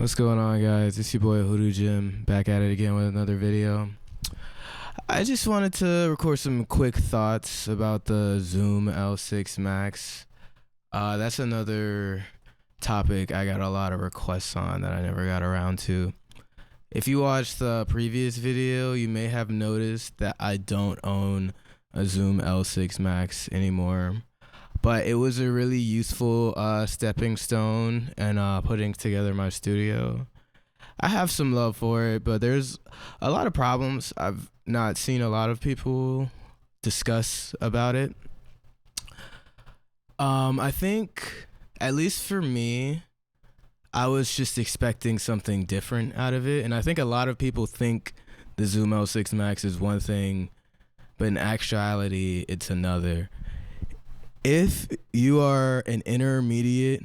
What's going on, guys? It's your boy Hoodoo Jim back at it again with another video. I just wanted to record some quick thoughts about the Zoom L6 Max. That's another topic I got a lot of requests on that I never got around to. If you watched the previous video, you may have noticed that I don't own a Zoom L6 Max anymore. But it was a really useful stepping stone and putting together my studio. I have some love for it, but there's a lot of problems I've not seen a lot of people discuss about it. I think, at least for me, I was just expecting something different out of it. And I think a lot of people think the Zoom L6 Max is one thing, but in actuality, it's another. If you are an intermediate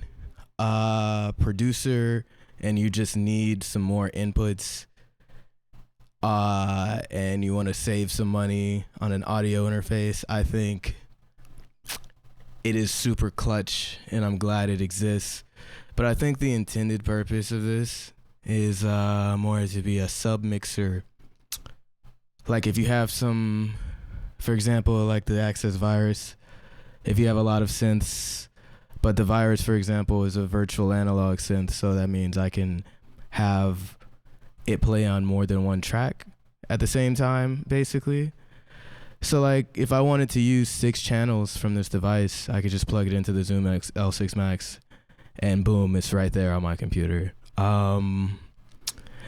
producer and you just need some more inputs and you want to save some money on an audio interface, I think it is super clutch and I'm glad it exists. But I think the intended purpose of this is more to be a sub mixer. Like if you have some, for example, like the Access Virus. If you have a lot of synths, but the Virus, for example, is a virtual analog synth, so that means I can have it play on more than one track at the same time, basically. So, like, if I wanted to use 6 channels from this device, I could just plug it into the Zoom L6 Max, and boom, it's right there on my computer. The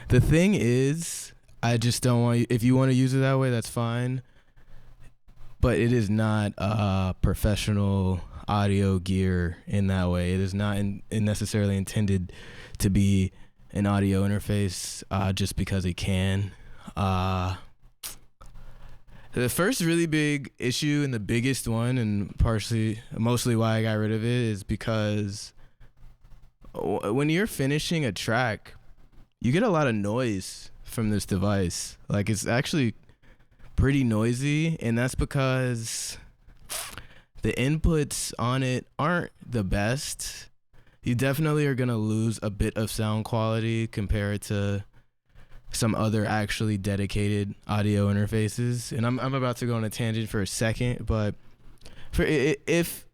thing is, I just don't want you, if you want to use it that way, that's fine. But it is not professional audio gear in that way. It is not necessarily intended to be an audio interface just because it can. The first really big issue and the biggest one, and mostly why I got rid of it, is because when you're finishing a track, you get a lot of noise from this device. Like, it's actually pretty noisy, and that's because the inputs on it aren't the best. You definitely are gonna lose a bit of sound quality compared to some other actually dedicated audio interfaces. And I'm about to go on a tangent for a second, but if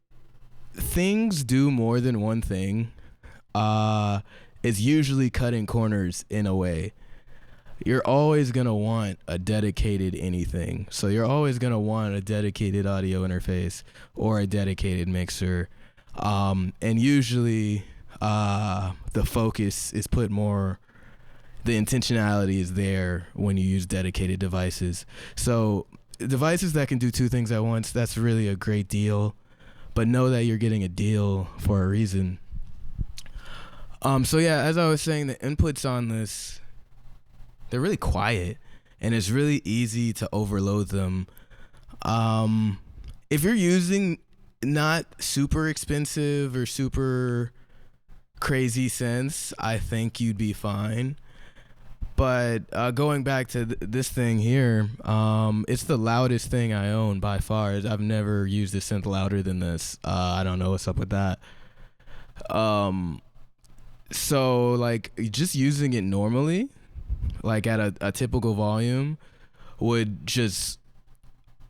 things do more than one thing, it's usually cutting corners in a way. You're always going to want a dedicated anything. So you're always going to want a dedicated audio interface or a dedicated mixer. And usually the focus is put more, the intentionality is there when you use dedicated devices. So devices that can do 2 things at once, that's really a great deal. But know that you're getting a deal for a reason. So yeah, as I was saying, the inputs on this, they're really quiet, and it's really easy to overload them. If you're using not super expensive or super crazy synths, I think you'd be fine. But going back to this thing here, it's the loudest thing I own by far. I've never used a synth louder than this. I don't know what's up with that. So like just using it normally, like at a typical volume, would just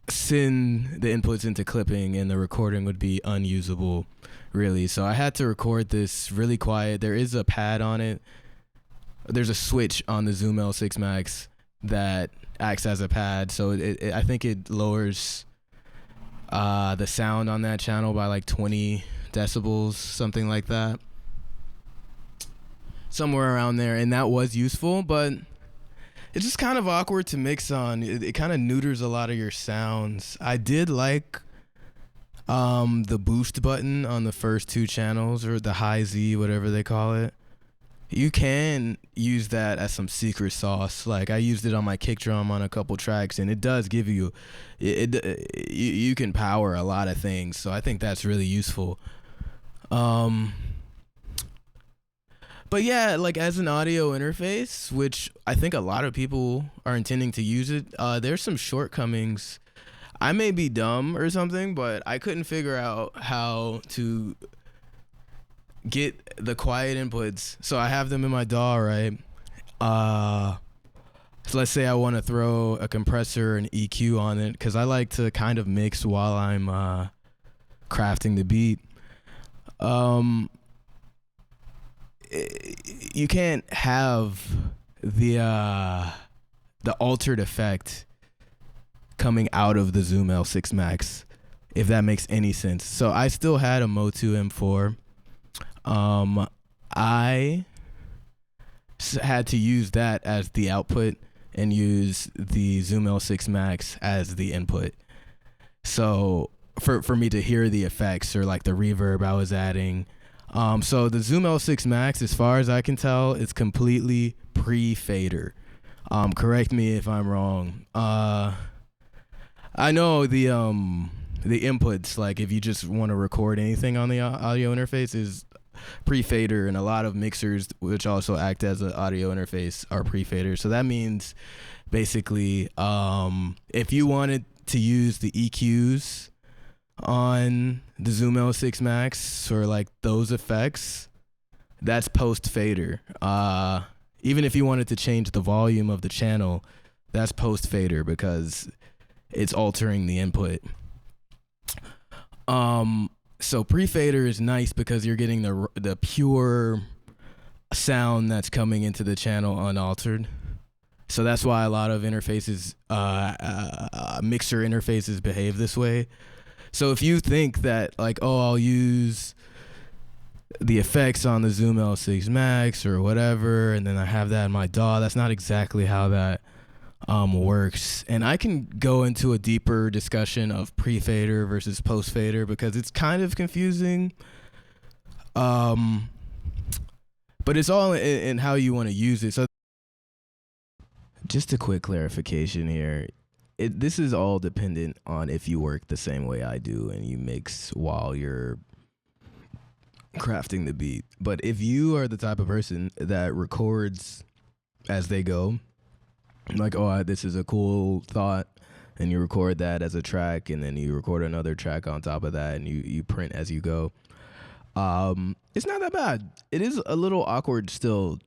send the inputs into clipping and the recording would be unusable, really. So I had to record this really quiet. There is a pad on it. There's a switch on the Zoom L6 Max that acts as a pad. So I think it lowers the sound on that channel by like 20 decibels, something like that. Somewhere around there, and that was useful, but it's just kind of awkward to mix on. It kind of neuters a lot of your sounds. I did like the boost button on the first 2 channels, or the high Z, whatever they call it. You can use that as some secret sauce. Like I used it on my kick drum on a couple tracks, and it does give you, you can power a lot of things. So I think that's really useful. But yeah, like as an audio interface, which I think a lot of people are intending to use it, there's some shortcomings. I may be dumb or something, but I couldn't figure out how to get the quiet inputs. So I have them in my DAW, right? So let's say I want to throw a compressor and EQ on it, because I like to kind of mix while I'm crafting the beat. You can't have the altered effect coming out of the Zoom L6 Max, if that makes any sense. So I still had a Motu M4. I had to use that as the output and use the Zoom L6 Max as the input. So for me to hear the effects or like the reverb I was adding. So the Zoom L6 Max, as far as I can tell, is completely pre-fader. Correct me if I'm wrong. I know the inputs, like if you just want to record anything on the audio interface, is pre-fader, and a lot of mixers, which also act as an audio interface, are pre-fader. So that means basically, if you wanted to use the EQs on the Zoom L6 Max or like those effects, that's post-fader. Even if you wanted to change the volume of the channel, that's post-fader because it's altering the input. So pre-fader is nice because you're getting the pure sound that's coming into the channel unaltered. So that's why a lot of interfaces, mixer interfaces, behave this way. So if you think that like, oh, I'll use the effects on the Zoom L6 Max or whatever, and then I have that in my DAW, that's not exactly how that works. And I can go into a deeper discussion of pre-fader versus post-fader because it's kind of confusing. But it's all in how you want to use it. So just a quick clarification here. This is all dependent on if you work the same way I do and you mix while you're crafting the beat. But if you are the type of person that records as they go, like, oh, this is a cool thought, and you record that as a track, and then you record another track on top of that, and you print as you go. It's not that bad. It is a little awkward still,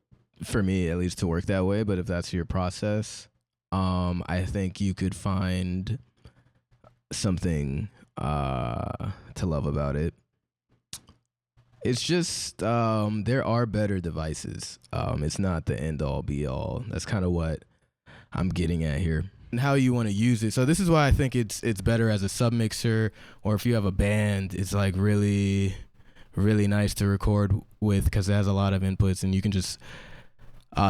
for me at least, to work that way, but if that's your process, I think you could find something to love about it. It's just there are better devices. It's not the end all be all. That's kind of what I'm getting at here, and how you want to use it. So this is why I think it's better as a submixer, or if you have a band, it's like really, really nice to record with because it has a lot of inputs, and you can just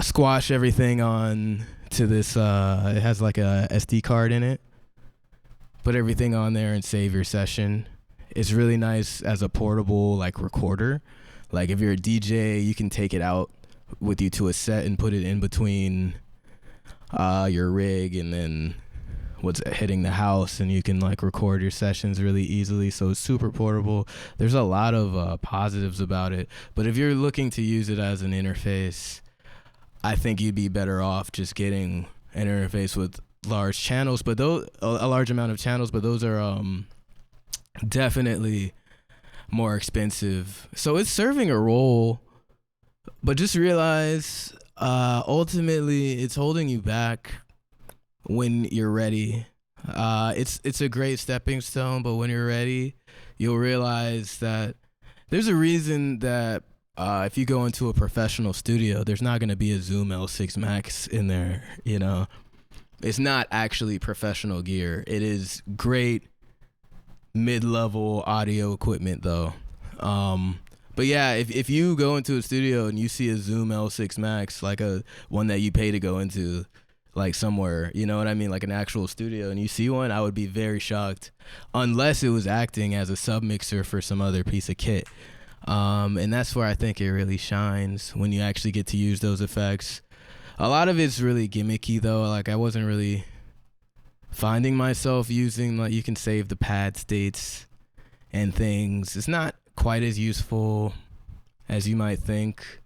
squash everything on to this. It has like a SD card in it. Put everything on there and save your session. It's really nice as a portable like recorder. Like if you're a DJ, you can take it out with you to a set and put it in between your rig and then what's hitting the house, and you can like record your sessions really easily. So it's super portable. There's a lot of positives about it, but if you're looking to use it as an interface, I think you'd be better off just getting an interface with large channels, but those a large amount of channels, but those are definitely more expensive. So it's serving a role, but just realize ultimately it's holding you back when you're ready. It's a great stepping stone, but when you're ready, you'll realize that there's a reason that if you go into a professional studio, there's not going to be a Zoom L6 Max in there, you know. It's not actually professional gear. It is great mid-level audio equipment though. But yeah, if you go into a studio and you see a Zoom L6 Max, like a one that you pay to go into, like somewhere, you know what I mean, like an actual studio, and you see one, I would be very shocked, unless it was acting as a submixer for some other piece of kit. And that's where I think it really shines, when you actually get to use those effects. A lot of it's really gimmicky though. Like I wasn't really finding myself using, like, you can save the pad states and things. It's not quite as useful as you might think,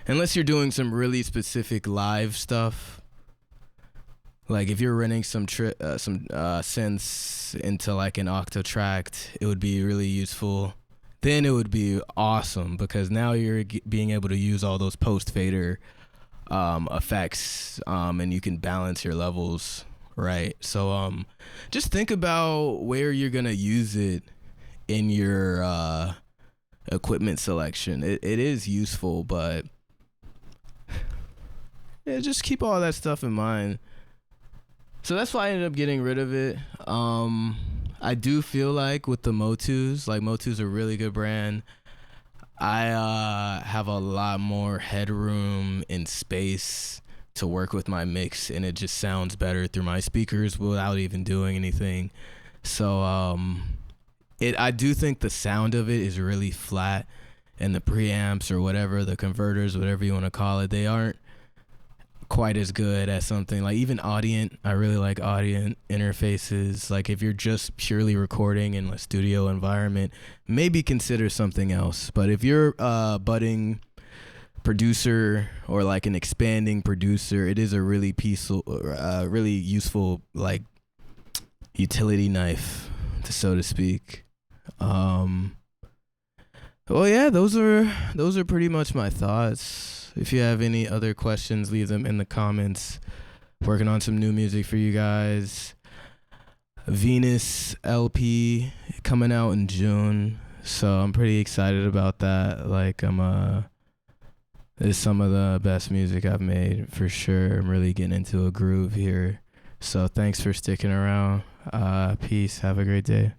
unless you're doing some really specific live stuff. Like if you're running some synths into like an Octatrack, it would be really useful then it would be awesome because now you're being able to use all those post fader effects, and you can balance your levels right. So just think about where you're gonna use it in your equipment selection. It is useful, but yeah, just keep all that stuff in mind. So that's why I ended up getting rid of it. I do feel like with the Motus, like Motu's a really good brand. I have a lot more headroom and space to work with my mix, and it just sounds better through my speakers without even doing anything. So I do think the sound of it is really flat, and the preamps or whatever, the converters, whatever you want to call it, they aren't quite as good as something like even Audient. I really like Audient interfaces. Like if you're just purely recording in a studio environment, maybe consider something else. But if you're a budding producer or like an expanding producer, it is a really peaceful, really useful like utility knife, so to speak. Well, yeah, those are pretty much my thoughts. If you have any other questions, leave them in the comments. Working on some new music for you guys. Venus LP coming out in June, so I'm pretty excited about that. Like it's some of the best music I've made for sure. I'm really getting into a groove here. So thanks for sticking around. Peace. Have a great day.